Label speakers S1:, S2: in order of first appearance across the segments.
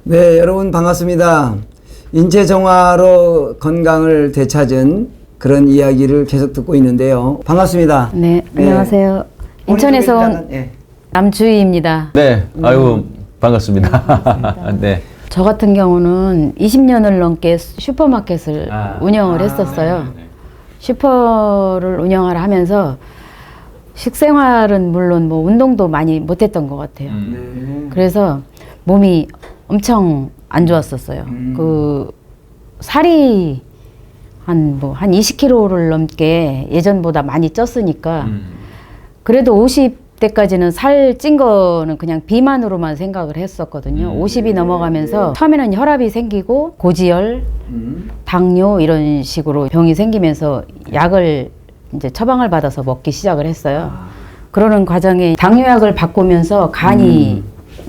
S1: 네, 여러분 반갑습니다. 인체 정화로 건강을 되찾은 그런 이야기를 계속 듣고 있는데요. 반갑습니다.
S2: 네, 안녕하세요. 인천에서 온 남주희입니다.
S3: 네, 아유 반갑습니다. 네.
S2: 저 같은 경우는 20년을 넘게 슈퍼마켓을 운영을 했었어요.
S3: 네.
S2: 슈퍼를 운영을 하면서 식생활은 물론 뭐 운동도 많이 못했던 것 같아요.
S1: 네.
S2: 그래서 몸이 엄청 안 좋았었어요. 그 살이 한 20kg를 넘게 예전보다 많이 쪘으니까 그래도 50대까지는 살 찐 거는 그냥 비만으로만 생각을 했었거든요. 50이 넘어가면서 처음에는 혈압이 생기고 고지혈, 당뇨 이런 식으로 병이 생기면서 약을 이제 처방을 받아서 먹기 시작을 했어요. 그러는 과정에 당뇨약을 바꾸면서 간이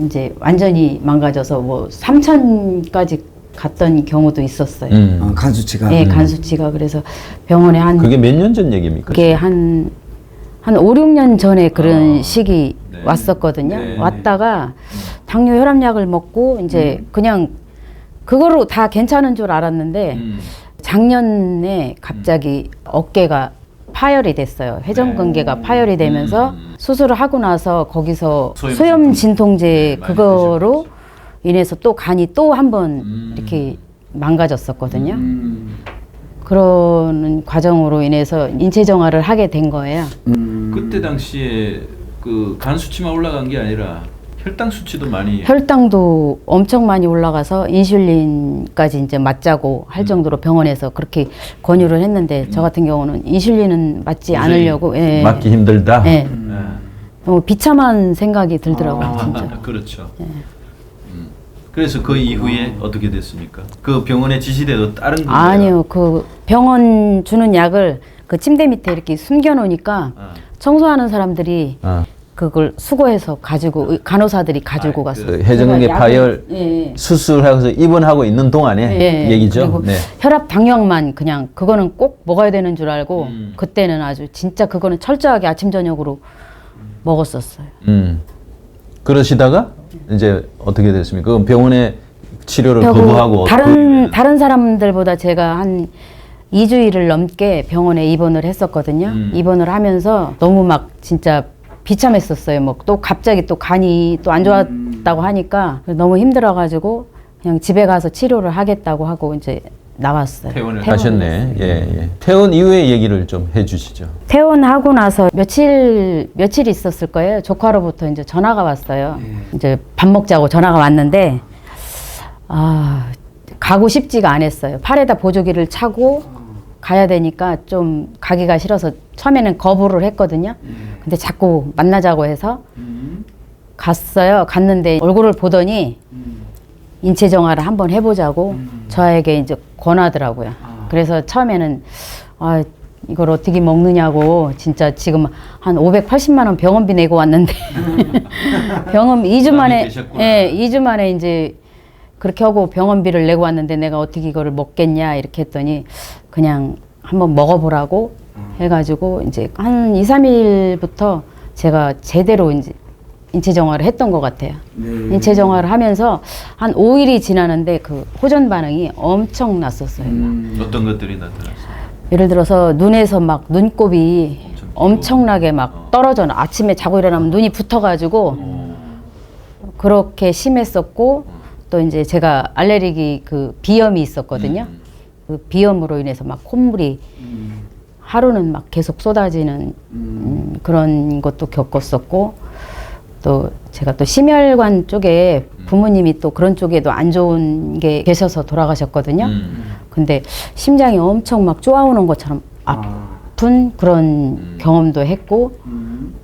S2: 이제 완전히 망가져서 뭐 3천까지 갔던 경우도 있었어요.
S1: 간 수치가.
S2: 네, 간 수치가. 그래서 병원에
S3: 그게 몇 년 전 얘기입니까?
S2: 그게 한 5, 6년 전에 그런 시기
S3: 네.
S2: 왔었거든요.
S3: 네.
S2: 왔다가 당뇨 혈압약을 먹고 이제 그냥 그거로 다 괜찮은 줄 알았는데 작년에 갑자기 어깨가 파열이 됐어요. 회전근개가 파열이 되면서 수술을 하고 나서 거기서 소염 진통제 그거로 인해서 또 간이 또 한 번 이렇게 망가졌었거든요. 그러는 과정으로 인해서 인체 정화를 하게 된 거예요.
S4: 그때 당시에 그 간 수치만 올라간 게 아니라 혈당 수치도 많이
S2: 혈당도 엄청 많이 올라가서 인슐린까지 이제 맞자고 할 정도로 병원에서 그렇게 권유를 했는데 저 같은 경우는 인슐린은 맞지 않으려고
S3: 맞기 힘들다.
S2: 예. 너무 비참한 생각이 들더라고요, 진짜.
S4: 그렇죠. 그래서 그 이후에 어떻게 됐습니까? 그 병원에 지시돼도 다른 문제가
S2: 아니요, 그 병원 주는 약을 그 침대 밑에 이렇게 숨겨 놓으니까 청소하는 사람들이 그걸 수거해서 가지고 간호사들이 가지고 갔어요.
S3: 그 회전근개
S2: 제가
S3: 파열
S2: 예.
S3: 수술하고서 입원하고 있는 동안에
S2: 예.
S3: 얘기죠.
S2: 그리고
S3: 네.
S2: 혈압 당뇨약만 그냥 그거는 꼭 먹어야 되는 줄 알고 그때는 아주 진짜 그거는 철저하게 아침 저녁으로 먹었었어요.
S3: 그러시다가 이제 어떻게 됐습니까? 그럼 병원에 치료를 거부하고
S2: 다른 사람들보다 제가 한 2주일을 넘게 병원에 입원을 했었거든요. 입원을 하면서 너무 막 진짜 비참했었어요. 뭐 또 갑자기 또 간이 또 안 좋았다고 하니까 너무 힘들어가지고 그냥 집에 가서 치료를 하겠다고 하고 이제 나왔어요.
S4: 퇴원을
S3: 하셨네. 예. 퇴원 이후의 얘기를 좀 해주시죠.
S2: 퇴원하고 나서 며칠 있었을 거예요. 조카로부터 이제 전화가 왔어요. 이제 밥 먹자고 전화가 왔는데 가고 싶지가 않았어요. 팔에다 보조기를 차고 가야 되니까 좀 가기가 싫어서 처음에는 거부를 했거든요. 근데 자꾸 만나자고 해서 갔어요. 갔는데 얼굴을 보더니 인체 정화를 한번 해보자고 저에게 이제 권하더라고요. 그래서 처음에는 이걸 어떻게 먹느냐고 진짜 지금 한 580만 원 병원비 내고 왔는데 병원 2주 만에
S4: 계셨구나.
S2: 예, 2주 만에 이제 그렇게 하고 병원비를 내고 왔는데 내가 어떻게 이거를 먹겠냐 이렇게 했더니 그냥 한번 먹어보라고 해가지고 이제 한 2, 3일부터 제가 제대로 이제 인체 정화를 했던 것 같아요. 인체 정화를 하면서 한 5일이 지나는데 그 호전 반응이 엄청 났었어요.
S4: 어떤 것들이 나타났어요?
S2: 예를 들어서 눈에서 막 눈곱이 엄청나게 막 떨어져 아침에 자고 일어나면 눈이 붙어가지고 그렇게 심했었고 또 이제 제가 알레르기 그 비염이 있었거든요. 그 비염으로 인해서 막 콧물이 하루는 막 계속 쏟아지는 그런 것도 겪었었고 또 제가 또 심혈관 쪽에 부모님이 또 그런 쪽에도 안 좋은 게 계셔서 돌아가셨거든요. 근데 심장이 엄청 막 쪼아오는 것처럼 아픈 그런 경험도 했고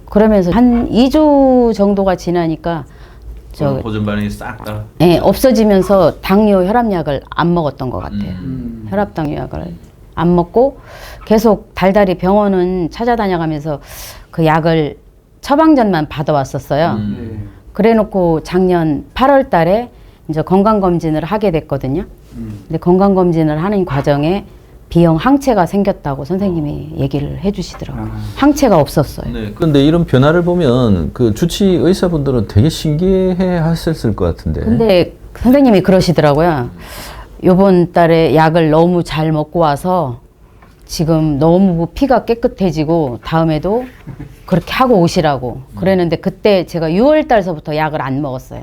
S2: 그러면서 한 2주 정도가 지나니까
S4: 호전 반응이 싹 다
S2: 네, 없어지면서 당뇨 혈압약을 안 먹었던 것 같아요. 혈압 당뇨약을 안 먹고 계속 달달이 병원은 찾아다녀가면서 그 약을 처방전만 받아왔었어요. 그래놓고 작년 8월 달에 이제 건강검진을 하게 됐거든요. 근데 건강검진을 하는 과정에 B형 항체가 생겼다고 선생님이 얘기를 해주시더라고요. 항체가 없었어요.
S4: 네.
S3: 그런데 이런 변화를 보면 그 주치 의사분들은 되게 신기해 하셨을 것 같은데.
S2: 근데 선생님이 그러시더라고요. 요번 달에 약을 너무 잘 먹고 와서 지금 너무 피가 깨끗해지고 다음에도 그렇게 하고 오시라고 그랬는데 그때 제가 6월 달서부터 약을 안 먹었어요.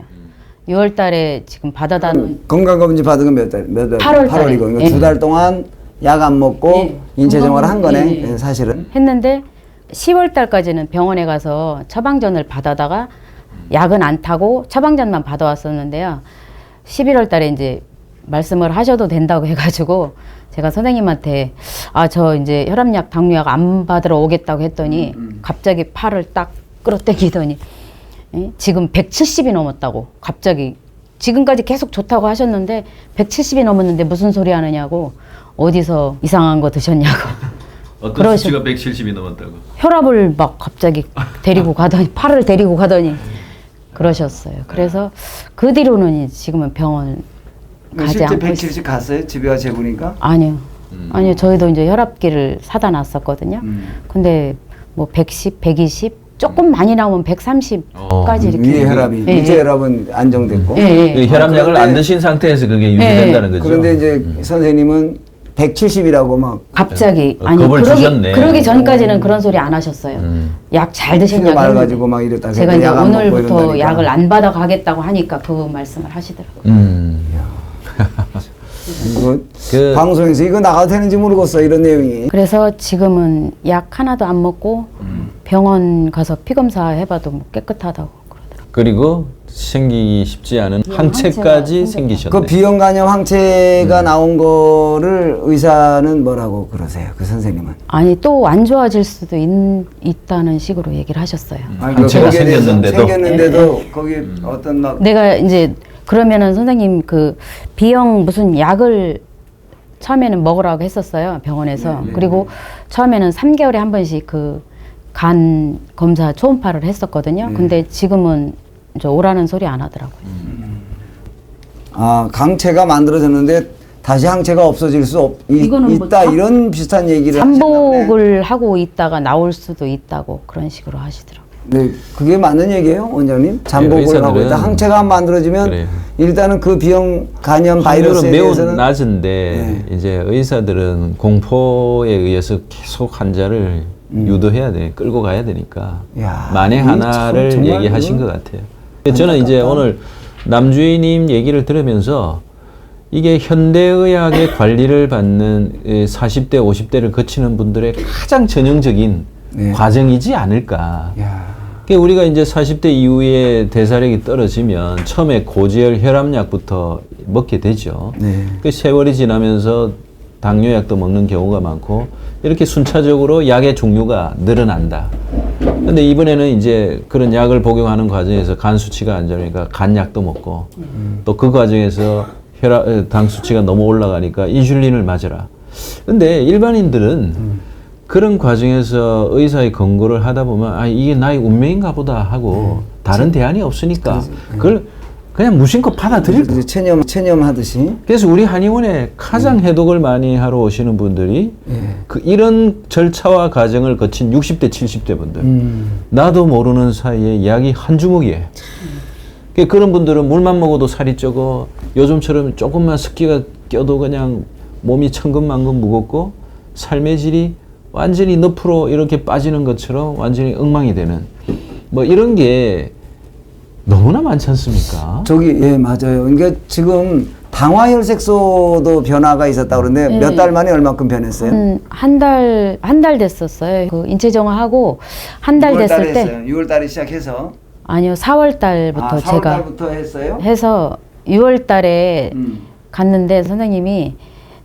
S2: 6월 달에 지금 받아다 놓은
S1: 건강검진 받은 건 몇 달?
S2: 8월 달에.
S1: 8월이고 그러니까
S2: 예.
S1: 2달 동안 약 안 먹고
S2: 예.
S1: 인체정화를 한 거네.
S2: 예.
S1: 사실은.
S2: 했는데 10월 달까지는 병원에 가서 처방전을 받아다가 약은 안 타고 처방전만 받아왔었는데요. 11월 달에 이제 말씀을 하셔도 된다고 해가지고 제가 선생님한테 저 이제 혈압약, 당뇨약 안 받으러 오겠다고 했더니 갑자기 팔을 딱 끌어당기더니 예? 지금 170이 넘었다고 갑자기 지금까지 계속 좋다고 하셨는데 170이 넘었는데 무슨 소리 하느냐고 어디서 이상한 거 드셨냐고
S4: 어떤 수치가 170이 넘었다고?
S2: 혈압을 막 갑자기 데리고 가더니 팔을 데리고 가더니 그러셨어요. 그래서 그 뒤로는 지금은 병원 가지
S1: 실제
S2: 않고
S1: 170 갔어요? 집에 와 재보니까?
S2: 아니요. 아니요. 저희도 이제 혈압기를 사다 놨었거든요. 근데 뭐 110, 120 조금 많이 나오면 130까지 이렇게
S1: 위에 혈압이
S2: 예,
S1: 인체
S2: 예.
S1: 혈압은 안정됐고.
S2: 예, 예.
S3: 그 혈압약을
S1: 그런데-
S3: 안 드신 상태에서 그게 유지된다는 거죠.
S1: 그런데 이제 선생님은 170이라고 막
S2: 갑자기
S3: 겁을 주셨네.
S2: 그러기 전까지는 그런 소리 안 하셨어요. 약 잘
S1: 피가
S2: 드셨냐고
S1: 맑아지고 막 이랬다.
S2: 제가 이제
S1: 약 안 먹고
S2: 오늘부터
S1: 이런다니까.
S2: 약을 안 받아 가겠다고 하니까 그 말씀을 하시더라고요.
S1: 이거
S3: 그-
S1: 방송에서 이거 나가도 되는지 모르겠어 이런 내용이.
S2: 그래서 지금은 약 하나도 안 먹고 병원 가서 피 검사 해봐도 뭐 깨끗하다고 그러더라고요.
S3: 그리고 생기기 쉽지 않은
S2: 비형
S3: 항체까지
S2: 항체가
S3: 생기셨네.
S1: 그 비형 간염 항체가 나온 거를 의사는 뭐라고 그러세요? 그 선생님은?
S2: 아니 또 안 좋아질 수도 있다는 식으로 얘기를 하셨어요.
S1: 아니,
S3: 항체가
S1: 거기에 대해서
S3: 생겼는데도.
S1: 생겼는데도 거기 어떤 막
S2: 내가 이제 그러면은 선생님 그 비형 무슨 약을 처음에는 먹으라고 했었어요 병원에서. 그리고 처음에는 3개월에 한 번씩 그 간 검사 초음파를 했었거든요. 근데 지금은 이제 오라는 소리 안 하더라고요.
S1: 강체가 만들어졌는데 다시 항체가 없어질 수
S2: 이거는 뭐
S1: 있다 이런 비슷한 얘기를
S2: 잠복을 하고 있다가 나올 수도 있다고 그런 식으로 하시더라고요.
S1: 네, 그게 맞는 얘기예요, 원장님? 잠복을
S3: 의사들은-
S1: 하고 있다. 항체가 안 만들어지면
S3: 그래요.
S1: 일단은 그 비형 간염 바이러스에
S3: 확률은 매우
S1: 대해서는
S3: 낮은데 이제 의사들은 공포에 의해서 계속 환자를 유도해야 돼, 끌고 가야 되니까
S1: 야,
S3: 만에
S1: 이게
S3: 하나를
S1: 참 정말
S3: 얘기하신
S1: 그건
S3: 것 같아요. 저는 이제 오늘 남주희님 얘기를 들으면서 이게 현대의학의 관리를 받는 40대, 50대를 거치는 분들의 가장 전형적인
S1: 네.
S3: 과정이지 않을까.
S1: 야,
S3: 그러니까 우리가 이제 40대 이후에 대사력이 떨어지면 처음에 고지혈 혈압약부터 먹게 되죠.
S1: 네.
S3: 그 세월이 지나면서 당뇨약도 먹는 경우가 많고 이렇게 순차적으로 약의 종류가 늘어난다. 근데 이번에는 이제 그런 약을 복용하는 과정에서 간 수치가 안 좋으니까 간약도 먹고 또 그 과정에서 당 수치가 너무 올라가니까 인슐린을 맞으라. 근데 일반인들은 그런 과정에서 의사의 권고를 하다 보면 이게 나의 운명인가 보다 하고 다른 대안이 없으니까 그걸 그냥 무심코 받아들일 거예요.
S1: 이제 체념하듯이.
S3: 그래서 우리 한의원에 가장 해독을 많이 하러 오시는 분들이 이런 절차와 과정을 거친 60대, 70대 분들. 나도 모르는 사이에 약이 한 주먹이에요. 그런 분들은 물만 먹어도 살이 쪄고 요즘처럼 조금만 습기가 껴도 그냥 몸이 천근만근 무겁고 삶의 질이 완전히 늪으로 이렇게 빠지는 것처럼 완전히 엉망이 되는 뭐 이런 게 너무나 많지 않습니까?
S1: 예, 맞아요. 그러니까 지금 당화혈색소도 변화가 있었다고 그러는데 몇 달 만에 얼마큼 변했어요?
S2: 한 달 됐었어요. 그 인체정화하고 한 달 됐을 때
S1: 6월 달에 시작해서
S2: 아니요 4월 달부터
S1: 4월
S2: 제가
S1: 달부터 했어요?
S2: 해서 6월 달에 갔는데 선생님이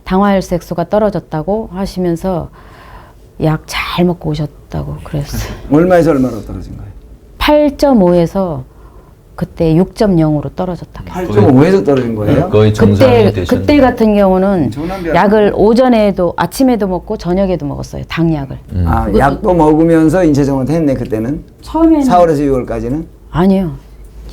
S2: 당화혈색소가 떨어졌다고 하시면서 약 잘 먹고 오셨다고 그랬어요.
S1: 얼마에서 얼마로 떨어진 거예요?
S2: 8.5에서 그때 6.0으로 떨어졌다고 했어요.
S1: 8.5에서 떨어진 거예요?
S3: 거의 정상이 되셨네.
S2: 그때 같은 경우는
S1: 엄청난 변화.
S2: 약을 오전에도 아침에도 먹고 저녁에도 먹었어요. 당약을.
S1: 약도 먹으면서 인체정화도 했네 그때는.
S2: 처음에는
S1: 4월에서 6월까지는.
S2: 아니요.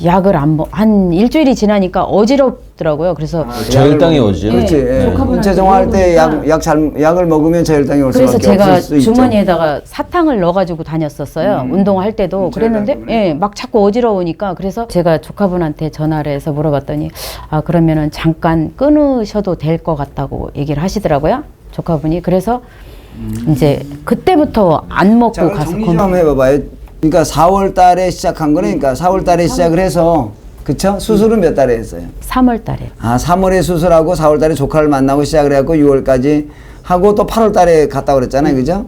S2: 약을 한 일주일이 지나니까 어지럽더라고요. 그래서
S3: 저혈당이 오죠.
S1: 그렇지.
S2: 네,
S1: 예.
S2: 조카분한테
S1: 인체 정화할 때
S2: 물어보니까
S1: 약을 먹으면 저혈당이 올
S2: 그래서
S1: 수밖에
S2: 제가
S1: 없을 수 있죠.
S2: 주머니에다가 사탕을 넣어가지고 다녔었어요. 운동할 때도 그랬는데, 예, 막 자꾸 어지러우니까 그래서 제가 조카분한테 전화를 해서 물어봤더니 아 그러면은 잠깐 끊으셔도 될 것 같다고 얘기를 하시더라고요. 조카분이. 그래서 이제 그때부터 안 먹고
S1: 자, 그럼
S2: 가서
S1: 정리 좀 한번 해봐봐요. 그러니까 4월 달에 시작한 거니까 4월 달에 시작을 해서 그쵸? 수술은 몇 달에 했어요?
S2: 3월 달에.
S1: 아, 3월에 수술하고 4월 달에 조카를 만나고 시작을 해갖고 6월까지 하고 또 8월 달에 갔다 그랬잖아요. 그죠?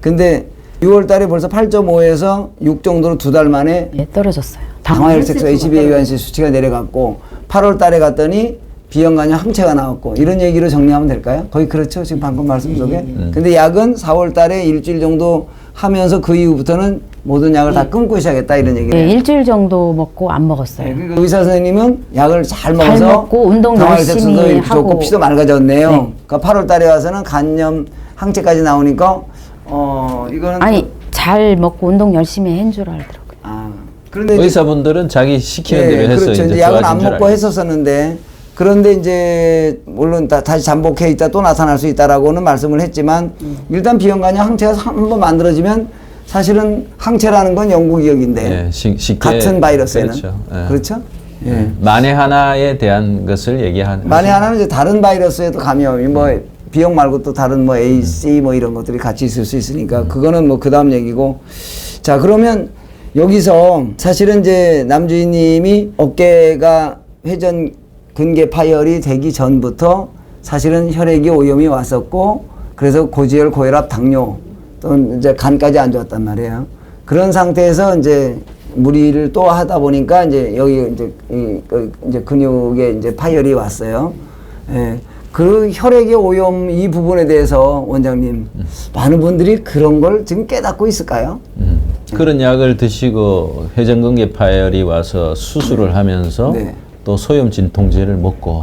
S1: 근데 6월 달에 벌써 8.5에서 6 정도로 2달 만에
S2: 예, 떨어졌어요.
S1: 당화혈색소 HbA1c 수치가 내려갔고 8월 달에 갔더니 비형간염 항체가 나왔고 이런 얘기로 정리하면 될까요? 거의 그렇죠. 지금 방금 말씀 속에. 근데 약은 4월 달에 일주일 정도 하면서 그 이후부터는 모든 약을 다 끊고 시작했다 이런
S2: 예,
S1: 얘기예요.
S2: 일주일 정도 먹고 안 먹었어요.
S1: 그러니까 의사 선생님은 약을 잘 먹어서
S2: 먹고 운동
S1: 당화혈색소도
S2: 열심히
S1: 이렇게 좋고
S2: 하고.
S1: 피도 맑아졌네요.
S2: 네.
S1: 그러니까 8월 달에 와서는 간염 항체까지 나오니까 이거는
S2: 아니 잘 먹고 운동 열심히 한 줄 알더라고요.
S1: 그런데 이제
S3: 의사분들은 자기 시키는 대로 해서
S1: 그렇죠.
S3: 이제
S1: 약은 안
S3: 좋아진 줄
S1: 먹고
S3: 알겠어요.
S1: 했었었는데 그런데 이제 물론 다시 잠복해 있다 또 나타날 수 있다라고는 말씀을 했지만 일단 비형간염 항체가 한번 만들어지면 사실은 항체라는 건 영구 기억인데
S3: 예, 쉽게
S1: 같은 바이러스에는
S3: 그렇죠. 예.
S1: 그렇죠? 예.
S3: 만에 하나에 대한 것을 얘기하는
S1: 만에 하나는 이제 다른 바이러스에도 감염이 뭐 B형 말고 또 다른 뭐 A, C 뭐 이런 것들이 같이 있을 수 있으니까 그거는 뭐 그다음 얘기고. 자, 그러면 여기서 사실은 이제 남주인님이 어깨가 회전 근개 파열이 되기 전부터 사실은 혈액이 오염이 왔었고 그래서 고지혈, 고혈압, 당뇨 또는 이제 간까지 안 좋았단 말이에요. 그런 상태에서 이제 무리를 또 하다 보니까 이제 여기 이제 근육에 이제 파열이 왔어요. 예. 그 혈액의 오염 이 부분에 대해서 원장님 많은 분들이 그런 걸 지금 깨닫고 있을까요?
S3: 그런 약을 드시고 회전근개 파열이 와서 수술을 하면서
S1: 네.
S3: 또 소염 진통제를 먹고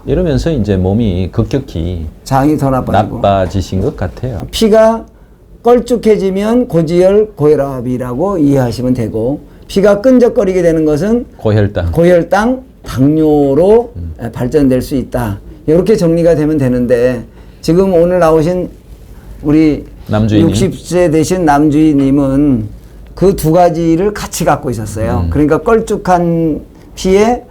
S3: 이러면서 이제 몸이 급격히
S1: 장이 더 나빠지고
S3: 나빠지신 것 같아요.
S1: 피가 걸쭉해지면 고지혈, 고혈압이라고 이해하시면 되고 피가 끈적거리게 되는 것은
S3: 고혈당.
S1: 고혈당, 당뇨로 발전될 수 있다. 이렇게 정리가 되면 되는데 지금 오늘 나오신 우리
S3: 남주인님.
S1: 60세 되신 남주인님은 그 두 가지를 같이 갖고 있었어요. 그러니까 걸쭉한 피에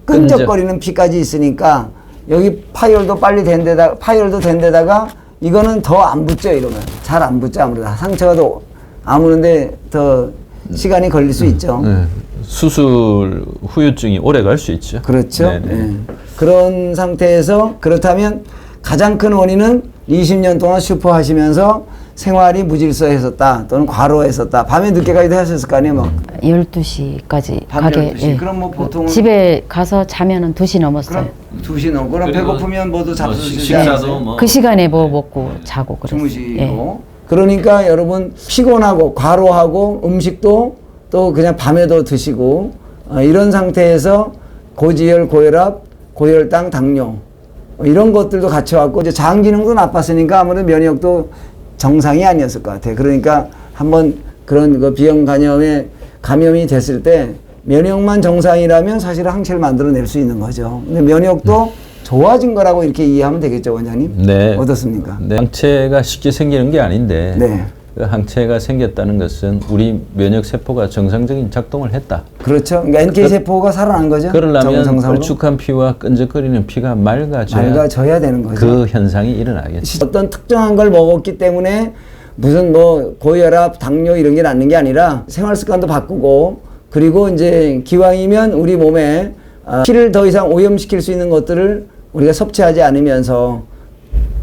S1: 끈적거리는 피까지 있으니까 여기 파열도 빨리 된 데다가 파열도 된 데다가 이거는 더 안 붙죠. 이러면 잘 안 붙죠. 아무래도 상처가 더 아무는데 더 시간이 걸릴 수 있죠.
S3: 네. 수술 후유증이 오래 갈 수 있죠.
S1: 그렇죠.
S3: 네네.
S1: 예. 그런 상태에서 그렇다면 가장 큰 원인은 20년 동안 슈퍼 하시면서 생활이 무질서했었다 또는 과로했었다. 밤에 늦게까지도 하셨을 거 아니에요. 막.
S2: 12시까지
S1: 밤
S2: 가게
S1: 12시. 그럼 뭐 보통은
S2: 집에 가서 자면은 2시 넘었어요.
S1: 그럼 2시 넘고 그럼
S4: 그리고
S1: 배고프면 뭐도
S4: 뭐
S1: 잡수시지
S4: 식사도
S1: 않으세요?
S4: 뭐
S2: 그 시간에 뭐 먹고 자고 그랬어요.
S1: 주무시고
S2: 예.
S1: 그러니까 여러분 피곤하고 과로하고 음식도 또 그냥 밤에도 드시고 이런 상태에서 고지혈, 고혈압, 고혈당, 당뇨 이런 것들도 같이 왔고 이제 장 기능도 나빴으니까 아무래도 면역도 정상이 아니었을 것 같아요. 그러니까 한번 그런 그 비형 간염에 감염이 됐을 때 면역만 정상이라면 사실 항체를 만들어낼 수 있는 거죠. 근데 면역도 좋아진 거라고 이렇게 이해하면 되겠죠, 원장님?
S3: 네.
S1: 어떻습니까?
S3: 네. 항체가 쉽게 생기는 게 아닌데
S1: 네.
S3: 그 항체가 생겼다는 것은 우리 면역 세포가 정상적인 작동을 했다.
S1: 그렇죠. 그러니까 NK 세포가 살아난 거죠.
S3: 그러려면
S1: 정상으로.
S3: 걸쭉한 피와 끈적거리는 피가 맑아져야
S1: 되는 거죠.
S3: 그 현상이 일어나겠죠.
S1: 어떤 특정한 걸 먹었기 때문에 무슨 뭐 고혈압, 당뇨 이런 게 낫는 게 아니라 생활 습관도 바꾸고 그리고 이제 기왕이면 우리 몸에 피를 더 이상 오염시킬 수 있는 것들을 우리가 섭취하지 않으면서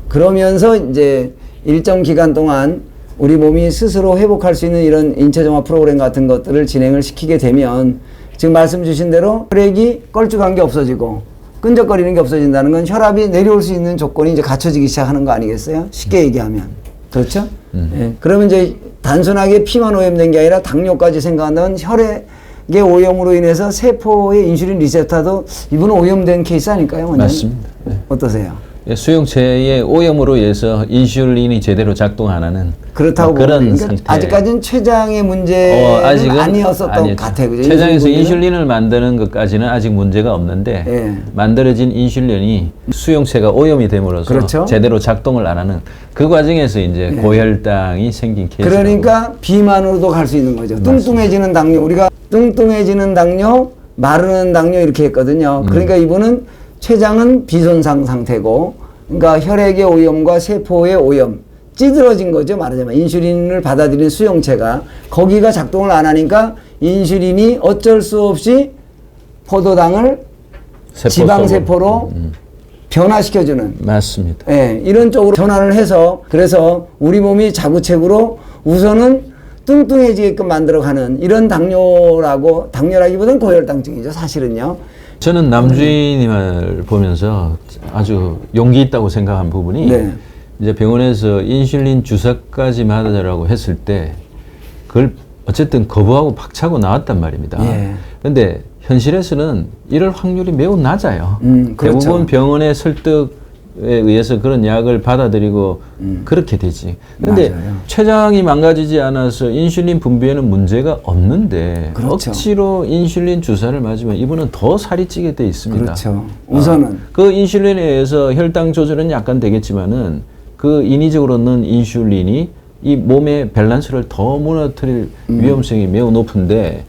S1: 그러면서 이제 일정 기간 동안 우리 몸이 스스로 회복할 수 있는 이런 인체정화 프로그램 같은 것들을 진행을 시키게 되면 지금 말씀 주신 대로 혈액이 걸쭉한 게 없어지고 끈적거리는 게 없어진다는 건 혈압이 내려올 수 있는 조건이 이제 갖춰지기 시작하는 거 아니겠어요? 쉽게 얘기하면. 그렇죠? 예. 그러면 이제 단순하게 피만 오염된 게 아니라 당뇨까지 생각한다면 혈액의 오염으로 인해서 세포의 인슐린 리셉터도 이분은 오염된 케이스 아닐까요? 원장님?
S3: 맞습니다. 네.
S1: 어떠세요?
S3: 수용체의 오염으로 인해서 인슐린이 제대로 작동 안 하는
S1: 그렇다고
S3: 그런
S1: 보면
S3: 상태.
S1: 아직까지는 췌장의 문제는
S3: 아직은
S1: 아니었었던 것
S3: 아니죠.
S1: 같아요. 그죠?
S3: 췌장에서
S1: 인슐린
S3: 인슐린을 만드는 것까지는 아직 문제가 없는데
S1: 예.
S3: 만들어진 인슐린이 수용체가 오염이 됨으로써
S1: 그렇죠.
S3: 제대로 작동을 안 하는 그 과정에서 이제 고혈당이 생긴 케이스라고.
S1: 그러니까 비만으로도 갈 수 있는 거죠. 뚱뚱해지는 당뇨, 우리가 뚱뚱해지는 당뇨, 마르는 당뇨 이렇게 했거든요. 그러니까 이분은 췌장은 비손상 상태고, 그러니까 혈액의 오염과 세포의 오염, 찌들어진 거죠. 말하자면 인슐린을 받아들이는 수용체가 거기가 작동을 안 하니까 인슐린이 어쩔 수 없이 포도당을
S3: 세포
S1: 지방세포로 변화시켜주는,
S3: 맞습니다.
S1: 예, 이런 쪽으로 전환을 해서, 그래서 우리 몸이 자구책으로 우선은 뚱뚱해지게끔 만들어가는 이런 당뇨라고, 당뇨라기보다는 고혈당증이죠, 사실은요.
S3: 저는 남주인님을 보면서 아주 용기 있다고 생각한 부분이
S1: 네.
S3: 이제 병원에서 인슐린 주사까지 맞으라고 했을 때 그걸 어쨌든 거부하고 박차고 나왔단 말입니다.
S1: 예.
S3: 근데 현실에서는 이럴 확률이 매우 낮아요.
S1: 그렇죠.
S3: 대부분 병원의 설득에 의해서 그런 약을 받아들이고 그렇게 되지. 근데
S1: 맞아요.
S3: 췌장이 망가지지 않아서 인슐린 분비에는 문제가 없는데
S1: 그렇죠.
S3: 억지로 인슐린 주사를 맞으면 이분은 더 살이 찌게 돼 있습니다.
S1: 그렇죠. 우선은.
S3: 그 인슐린에 의해서 혈당 조절은 약간 되겠지만은 그 인위적으로 넣는 인슐린이 이 몸의 밸런스를 더 무너뜨릴 위험성이 매우 높은데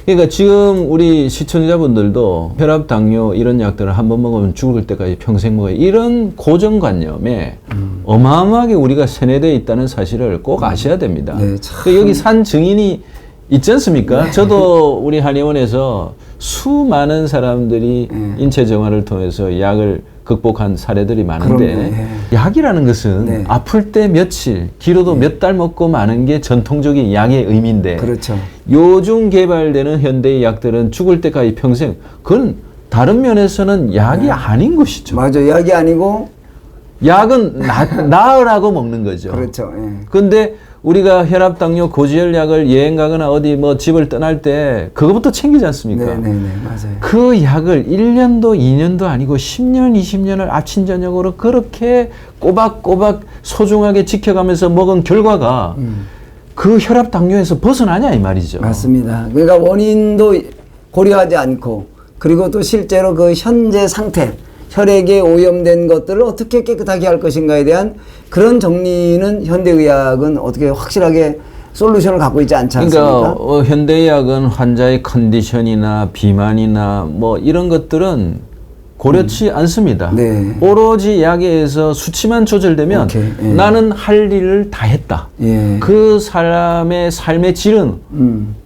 S3: 그러니까 지금 우리 시청자분들도 혈압, 당뇨 이런 약들을 한 번 먹으면 죽을 때까지 평생 먹어야 이런 고정관념에 어마어마하게 우리가 세뇌되어 있다는 사실을 꼭 아셔야 됩니다.
S1: 네, 참.
S3: 그 여기 산 증인이 있지 않습니까? 저도 우리 한의원에서 수많은 사람들이 인체 정화를 통해서 약을 극복한 사례들이 많은데
S1: 그럼요,
S3: 약이라는 것은
S1: 네.
S3: 아플 때 며칠, 길어도 몇 달 먹고 마는 게 전통적인 약의 의미인데
S1: 그렇죠.
S3: 요즘 개발되는 현대의 약들은 죽을 때까지 평생, 그건 다른 면에서는 약이 아닌 것이죠.
S1: 맞아, 약이 아니고,
S3: 약은 나으라고 먹는 거죠.
S1: 그렇죠. 예.
S3: 근데 우리가 혈압, 당뇨, 고지혈 약을 여행 가거나 어디 뭐 집을 떠날 때 그거부터 챙기지 않습니까?
S1: 네네네, 맞아요.
S3: 그 약을 1년도 2년도 아니고 10년, 20년을 아침, 저녁으로 그렇게 꼬박꼬박 소중하게 지켜가면서 먹은 결과가 그 혈압, 당뇨에서 벗어나냐 이 말이죠.
S1: 맞습니다. 그러니까 원인도 고려하지 않고, 그리고 또 실제로 그 현재 상태, 혈액에 오염된 것들을 어떻게 깨끗하게 할 것인가에 대한 그런 정리는 현대의학은 어떻게 확실하게 솔루션을 갖고 있지 않지 않습니까?
S3: 그러니까 현대의학은 환자의 컨디션이나 비만이나 뭐 이런 것들은 고려치 않습니다.
S1: 네.
S3: 오로지 약에 의해서 수치만 조절되면
S1: 오케이, 예.
S3: 나는 할 일을 다 했다.
S1: 예.
S3: 그 사람의 삶의 질은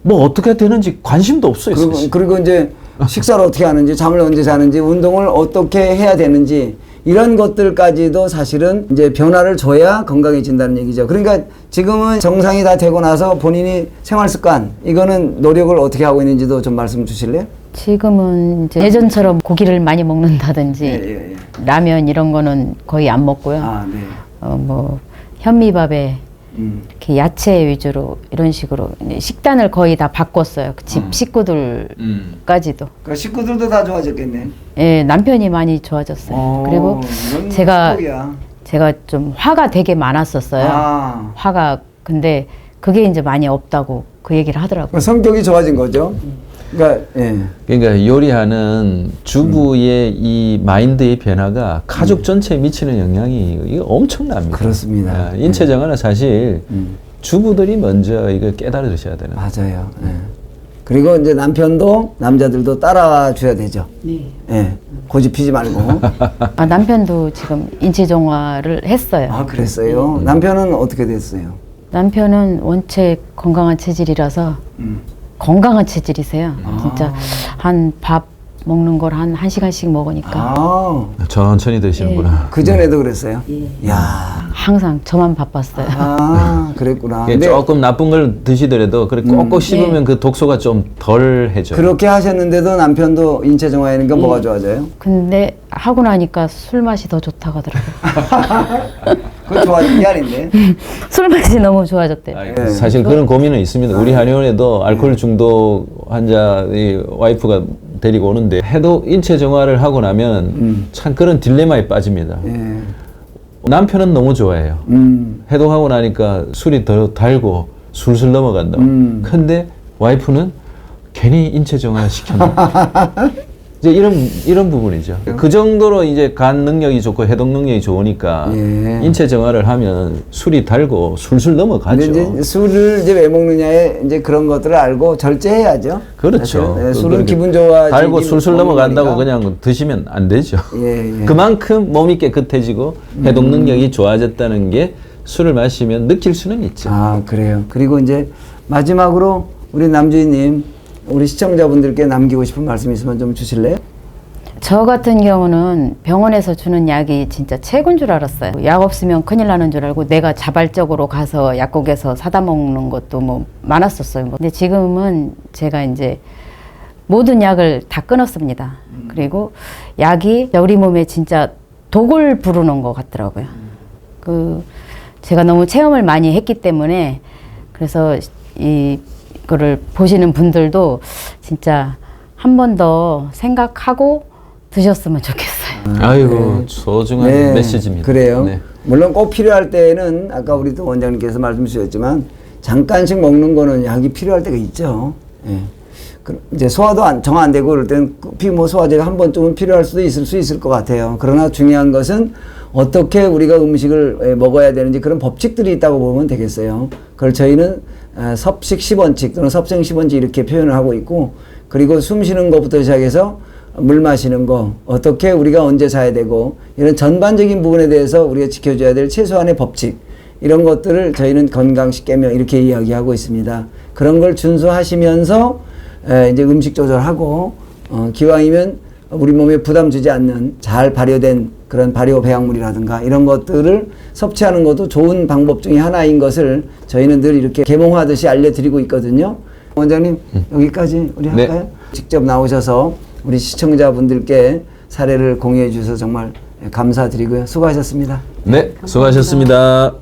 S3: 뭐 어떻게 되는지 관심도 없어요. 사실.
S1: 그리고 이제 식사를 어떻게 하는지, 잠을 언제 자는지, 운동을 어떻게 해야 되는지, 이런 것들까지도 사실은 이제 변화를 줘야 건강해진다는 얘기죠. 그러니까 지금은 정상이 다 되고 나서 본인이 생활 습관, 이거는 노력을 어떻게 하고 있는지도 좀 말씀 주실래요?
S2: 지금은 이제 예전처럼 고기를 많이 먹는다든지
S1: 예.
S2: 라면 이런 거는 거의 안 먹고요.
S1: 아, 네.
S2: 뭐 현미밥에 이렇게 야채 위주로 이런 식으로 이제 식단을 거의 다 바꿨어요. 그 집 식구들까지도.
S1: 그러니까 식구들도 다 좋아졌겠네.
S2: 예, 남편이 많이 좋아졌어요. 그리고
S1: 이건
S2: 제가
S1: 축복이야.
S2: 제가 좀 화가 되게 많았었어요.
S1: 아,
S2: 화가 근데 그게 이제 많이 없다고 그 얘기를 하더라고요.
S1: 성격이 좋아진 거죠. 그러니까 예.
S3: 그러니까 요리하는 주부의 이 마인드의 변화가 가족 전체에 미치는 영향이 이거 엄청납니다.
S1: 그렇습니다.
S3: 아, 인체 정화는 사실 주부들이 먼저 이걸 깨달으셔야 되는.
S1: 맞아요. 예. 그리고 이제 남편도 남자들도 따라와 줘야 되죠.
S2: 네.
S1: 예. 고집 피지 말고.
S2: 아, 남편도 지금 인체 정화를 했어요.
S1: 아, 그랬어요. 남편은 어떻게 됐어요?
S2: 남편은 원체 건강한 체질이라서 건강한 체질이세요. 진짜 한 밥 먹는 걸 한 1시간씩 먹으니까
S1: 아,
S3: 천천히 드시는구나.
S1: 그 전에도 그랬어요?
S2: 예.
S1: 야,
S2: 항상 저만 바빴어요.
S1: 아, 그랬구나.
S3: 이게
S1: 근데
S3: 조금 나쁜 걸 드시더라도 그래 꼭꼭 씹으면 그 독소가 좀 덜 해져.
S1: 그렇게 하셨는데도 남편도 인체 정화하니까 뭐가 좋아져요?
S2: 근데 하고 나니까 술 맛이 더 좋다고 하더라고요.
S1: 그거 좋아진 게 아닌데.
S2: 술 맛이 너무 좋아졌대요.
S1: 네.
S3: 사실 그런 고민은 있습니다. 우리 한의원에도 알코올 중독 환자의 와이프가 데리고 오는데 해독 인체 정화를 하고 나면 참 그런 딜레마에 빠집니다.
S1: 예.
S3: 남편은 너무 좋아해요. 해독하고 나니까 술이 더 달고 술술 넘어간다고. 근데 와이프는 괜히 인체 정화 시켰나. 이제 이런 부분이죠. 그 정도로 이제 간 능력이 좋고 해독 능력이 좋으니까
S1: 예.
S3: 인체 정화를 하면 술이 달고 술술 넘어가죠.
S1: 근데 이제 술을 이제 왜 먹느냐에 이제 그런 것들을 알고 절제해야죠.
S3: 그렇죠.
S1: 사실, 네, 술은
S3: 그렇게
S1: 기분 좋아지기
S3: 달고 술술
S1: 먹는
S3: 넘어간다고
S1: 거니까.
S3: 그냥 드시면 안 되죠.
S1: 예, 예.
S3: 그만큼 몸이 깨끗해지고 해독 능력이 좋아졌다는 게 술을 마시면 느낄 수는 있죠.
S1: 아, 그래요. 그리고 이제 마지막으로 우리 남주인님, 우리 시청자분들께 남기고 싶은 말씀 있으면 좀 주실래요?
S2: 저 같은 경우는 병원에서 주는 약이 진짜 최고인 줄 알았어요. 약 없으면 큰일 나는 줄 알고 내가 자발적으로 가서 약국에서 사다 먹는 것도 뭐 많았었어요. 근데 지금은 제가 이제 모든 약을 다 끊었습니다. 그리고 약이 우리 몸에 진짜 독을 부르는 것 같더라고요. 제가 너무 체험을 많이 했기 때문에 그래서 이거를 보시는 분들도 진짜 한 번 더 생각하고 드셨으면 좋겠어요.
S3: 아이고 소중한 메시지입니다.
S1: 그래요.
S3: 네.
S1: 물론 꼭 필요할 때는 아까 우리 또 원장님께서 말씀 주셨지만 잠깐씩 먹는 거는 약이 필요할 때가 있죠. 예. 이제 소화도 정 안 되고 그럴 때는 급히 뭐 소화제가 한 번쯤은 필요할 수도 있을 것 같아요. 그러나 중요한 것은 어떻게 우리가 음식을 먹어야 되는지 그런 법칙들이 있다고 보면 되겠어요. 그걸 저희는 섭식 10원칙 또는 섭생 10원칙 이렇게 표현을 하고 있고, 그리고 숨 쉬는 것부터 시작해서 물 마시는 거, 어떻게 우리가 언제 자야 되고, 이런 전반적인 부분에 대해서 우리가 지켜줘야 될 최소한의 법칙, 이런 것들을 저희는 건강식 개명 이렇게 이야기하고 있습니다. 그런 걸 준수하시면서 이제 음식 조절하고 기왕이면 우리 몸에 부담 주지 않는 잘 발효된 그런 발효 배양물이라든가 이런 것들을 섭취하는 것도 좋은 방법 중에 하나인 것을 저희는 늘 이렇게 계몽하듯이 알려드리고 있거든요. 원장님 여기까지 우리 할까요? 네. 직접 나오셔서 우리 시청자분들께 사례를 공유해 주셔서 정말 감사드리고요. 수고하셨습니다.
S3: 네, 수고하셨습니다.